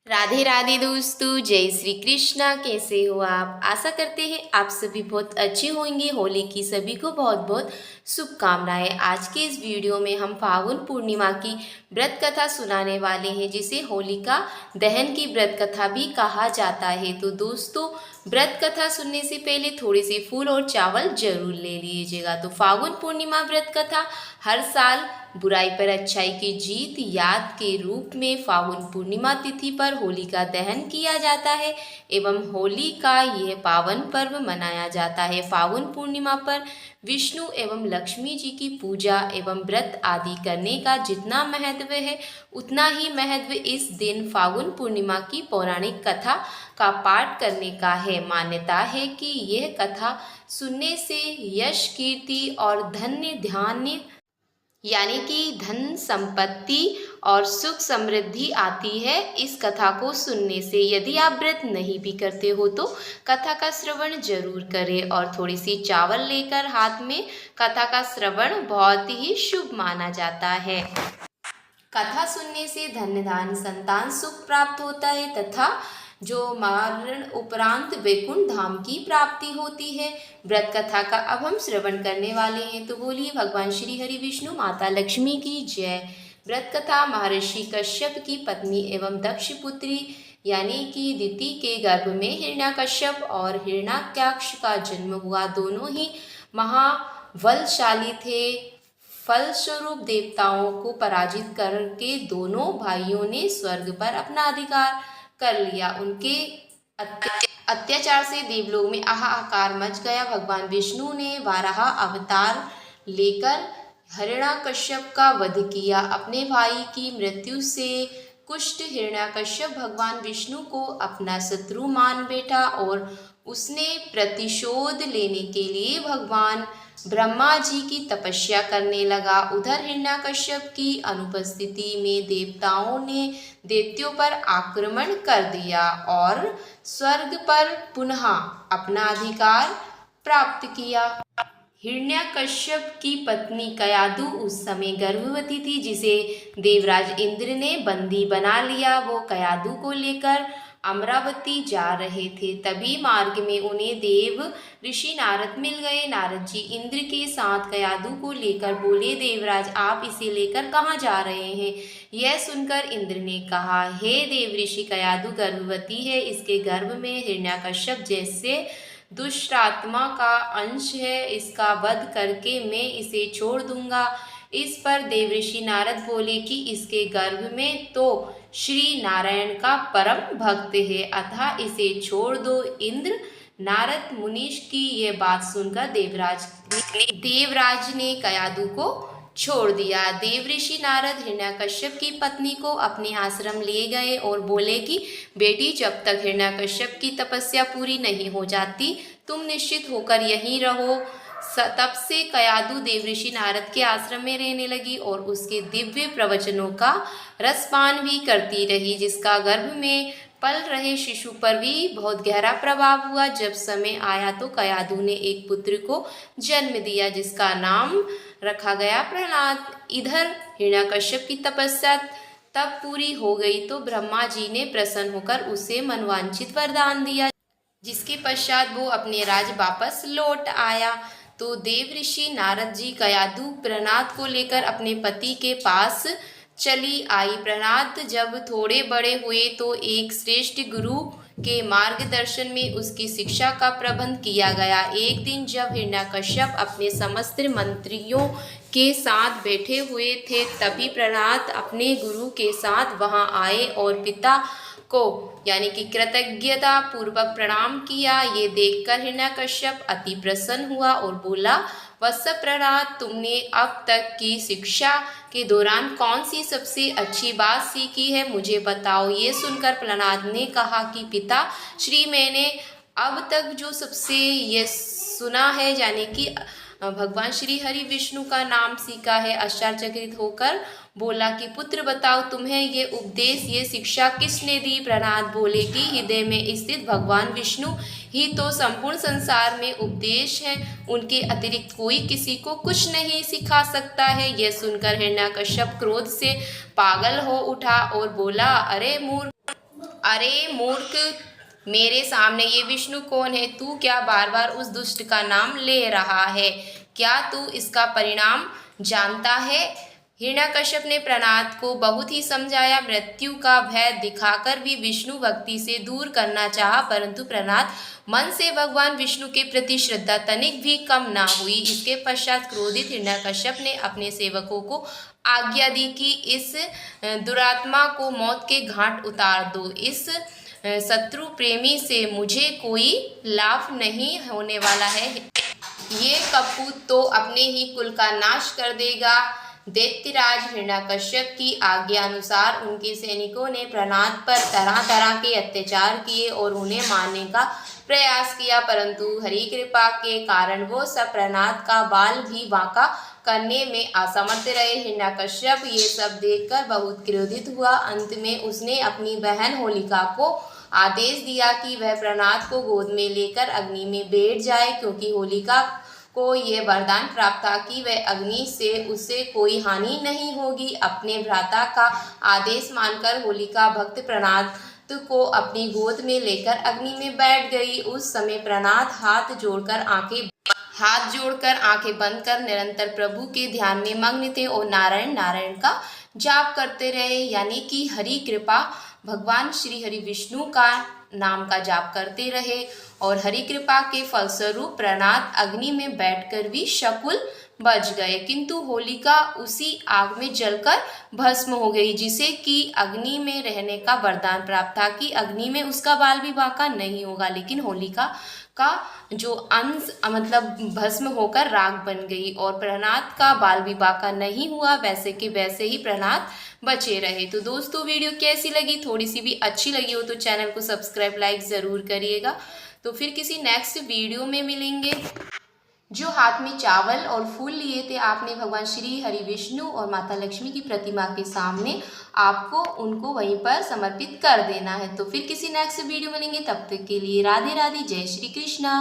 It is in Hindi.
राधे राधे दोस्तों, जय श्री कृष्णा। कैसे हो आप? आशा करते हैं आप सभी बहुत अच्छे होंगे। होली की सभी को बहुत बहुत शुभकामनाएं। आज के इस वीडियो में हम फागुन पूर्णिमा की व्रत कथा सुनाने वाले हैं, जिसे होलिका दहन की व्रत कथा भी कहा जाता है। तो दोस्तों, व्रत कथा सुनने से पहले थोड़े से फूल और चावल जरूर ले लीजिएगा। तो फागुन पूर्णिमा व्रत कथा हर साल बुराई पर अच्छाई की जीत याद के रूप में फागुन पूर्णिमा तिथि पर होलिका दहन किया जाता है एवं होली का यह पावन पर्व मनाया जाता है। फागुन पूर्णिमा पर विष्णु एवं लक्ष्मी जी की पूजा एवं व्रत आदि करने का जितना महत्व है, उतना ही महत्व इस दिन फागुन पूर्णिमा की पौराणिक कथा का पाठ करने का है। मान्यता है कि यह कथा सुनने से यश, कीर्ति और धन्य धान्य यानी कि धन संपत्ति और सुख समृद्धि आती है इस कथा को सुनने से। यदि आप व्रत नहीं भी करते हो तो कथा का श्रवण जरूर करें और थोड़ी सी चावल लेकर हाथ में कथा का श्रवण बहुत ही शुभ माना जाता है। कथा सुनने से धन धान्य संतान सुख प्राप्त होता है तथा जो मरण उपरांत वैकुंठ धाम की प्राप्ति होती है। व्रत कथा का अब हम श्रवण करने वाले हैं, तो बोलिए भगवान श्री हरि विष्णु माता लक्ष्मी की जय। व्रत कथा महर्षि कश्यप की पत्नी एवं दक्ष पुत्री यानी कि दिति के गर्भ में हिरण्याकश्यप और हिरण्याक्ष का जन्म हुआ। दोनों ही महाबलशाली थे। फलस्वरूप देवताओं को पराजित करके दोनों भाइयों ने स्वर्ग पर अपना अधिकार कर लिया। उनके अत्याचार से देवलोक में हाहाकार मच गया। भगवान विष्णु ने वाराह अवतार लेकर हिरण्याकश्यप का वध किया। अपने भाई की मृत्यु से कुष्ठ हिरण्याकश्यप भगवान विष्णु को अपना शत्रु मान बैठा और उसने प्रतिशोध लेने के लिए भगवान ब्रह्मा जी की तपस्या करने लगा। उधर हिरण्याकश्यप की अनुपस्थिति में देवताओं ने दैत्यों पर आक्रमण कर दिया और स्वर्ग पर पुनः अपना अधिकार प्राप्त किया। हिरण्याकश्यप की पत्नी कयादु उस समय गर्भवती थी, जिसे देवराज इंद्र ने बंदी बना लिया। वो कयादु को लेकर अमरावती जा रहे थे। तभी मार्ग में उन्हें देव ऋषि नारद मिल गए। नारद जी इंद्र के साथ कयादु को लेकर बोले, देवराज आप इसे लेकर कहाँ जा रहे हैं? यह सुनकर इंद्र ने कहा, हे देव ऋषि, कयादु गर्भवती है। इसके गर्भ में हिरण्याकश्यप जैसे दुष्ट आत्मा का अंश है। इसका वध करके मैं इसे छोड़ दूंगा। इस पर देवऋषि नारद बोले कि इसके गर्भ में तो श्री नारायण का परम भक्त है, अतः इसे छोड़ दो। इंद्र नारद मुनीष की यह बात सुनकर देवराज ने कयादु को छोड़ दिया। देवऋषि नारद हिरण्याकश्यप की पत्नी को अपने आश्रम ले गए और बोले कि बेटी, जब तक हिरण्याकश्यप की तपस्या पूरी नहीं हो जाती तुम निश्चित होकर यहीं रहो। तब से कयादु देवऋषि नारद के आश्रम में रहने लगी और उसके दिव्य प्रवचनों का रसपान भी करती रही, जिसका गर्भ में पल रहे शिशु पर भी बहुत गहरा प्रभाव हुआ। जब समय आया तो कयादु ने एक पुत्र को जन्म दिया, जिसका नाम रखा गया प्रहलाद। इधर हिरण्याकश्यप की तपस्या तब पूरी हो गई तो ब्रह्मा जी ने प्रसन्न होकर उसे मनवांछित वरदान दिया, जिसके पश्चात वो अपने राज वापस लौट आया। तो देव ऋषि नारद जी कयादु प्रहलाद को लेकर अपने पति के पास चली आई। प्रहलाद जब थोड़े बड़े हुए तो एक श्रेष्ठ गुरु के मार्गदर्शन में उसकी शिक्षा का प्रबंध किया गया। एक दिन जब हिरण्याकश्यप अपने समस्त मंत्रियों के साथ बैठे हुए थे, तभी प्रहलाद अपने गुरु के साथ वहां आए और पिता को यानी कि कृतज्ञता पूर्वक प्रणाम किया। ये देखकर हिरण्याकश्यप अति प्रसन्न हुआ और बोला, वत्स प्रहलाद, तुमने अब तक की शिक्षा के दौरान कौन सी सबसे अच्छी बात सीखी है, मुझे बताओ। ये सुनकर प्रहलाद ने कहा कि पिता श्री, मैंने अब तक जो सबसे ये सुना है यानी कि भगवान श्री हरि विष्णु का नाम सीखा है। आश्चर्यचकित होकर बोला कि पुत्र बताओ, तुम्हें ये उपदेश, ये शिक्षा किसने दी? प्रहलाद बोले कि हृदय में स्थित भगवान विष्णु ही तो संपूर्ण संसार में उपदेश है, उनके अतिरिक्त कोई किसी को कुछ नहीं सिखा सकता है। यह सुनकर हिरण्याकश्यप क्रोध से पागल हो उठा और बोला, अरे मूर्ख, अरे मूर्ख, मेरे सामने ये विष्णु कौन है? तू क्या बार बार उस दुष्ट का नाम ले रहा है? क्या तू इसका परिणाम जानता है? हिरण्यकश्यप ने प्रहलाद को बहुत ही समझाया, मृत्यु का भय दिखाकर भी विष्णु भक्ति से दूर करना चाहा, परंतु प्रहलाद मन से भगवान विष्णु के प्रति श्रद्धा तनिक भी कम ना हुई। इसके पश्चात क्रोधित हिरण्यकश्यप ने अपने सेवकों को आज्ञा दी कि इस दुरात्मा को मौत के घाट उतार दो। इस शत्रु प्रेमी से मुझे कोई लाभ नहीं होने वाला है। ये कपूत तो अपने ही कुल का नाश कर देगा। दैत्यराज हिरण्यकश्यप की आज्ञा अनुसार उनके सैनिकों ने प्रहलाद पर तरह तरह के अत्याचार किए और उन्हें मारने का प्रयास किया, परंतु हरि कृपा के कारण वो सब प्रहलाद का बाल भी बांका करने में असमर्थ रहे। हिरण्यकश्यप ये सब देखकर बहुत क्रोधित हुआ। अंत में उसने अपनी बहन होलिका को आदेश दिया कि वह प्रहलाद को गोद में लेकर अग्नि में बैठ जाए, क्योंकि होलिका को ये वरदान प्राप्त था कि वह अग्नि से उससे कोई हानि नहीं होगी। अपने भ्राता का आदेश मानकर होलिका भक्त प्रहलाद को अपनी गोद में लेकर अग्नि में बैठ गई। उस समय प्रहलाद हाथ जोड़कर आंखें बंद कर निरंतर प्रभु के ध्यान में मग्न थे और नारायण नारायण का जाप करते रहे, यानी कि हरि कृपा भगवान श्री हरि विष्णु का नाम का जाप करते रहे। और हरि कृपा के फलस्वरूप प्रहलाद अग्नि में बैठकर भी शकुल बच गए, किंतु होलिका उसी आग में जलकर भस्म हो गई, जिसे कि अग्नि में रहने का वरदान प्राप्त था कि अग्नि में उसका बाल भी बांका नहीं होगा। लेकिन होलिका का जो अंश मतलब भस्म होकर राख बन गई और प्रहलाद का बाल भी बांका नहीं हुआ, वैसे के वैसे ही प्रहलाद बचे रहे। तो दोस्तों वीडियो कैसी लगी? थोड़ी सी भी अच्छी लगी हो तो चैनल को सब्सक्राइब लाइक ज़रूर करिएगा। तो फिर किसी नेक्स्ट वीडियो में मिलेंगे। जो हाथ में चावल और फूल लिए थे आपने भगवान श्री हरि विष्णु और माता लक्ष्मी की प्रतिमा के सामने, आपको उनको वहीं पर समर्पित कर देना है। तो फिर किसी नेक्स्ट वीडियो मिलेंगे, तब तक के लिए राधे राधे, जय श्री कृष्णा।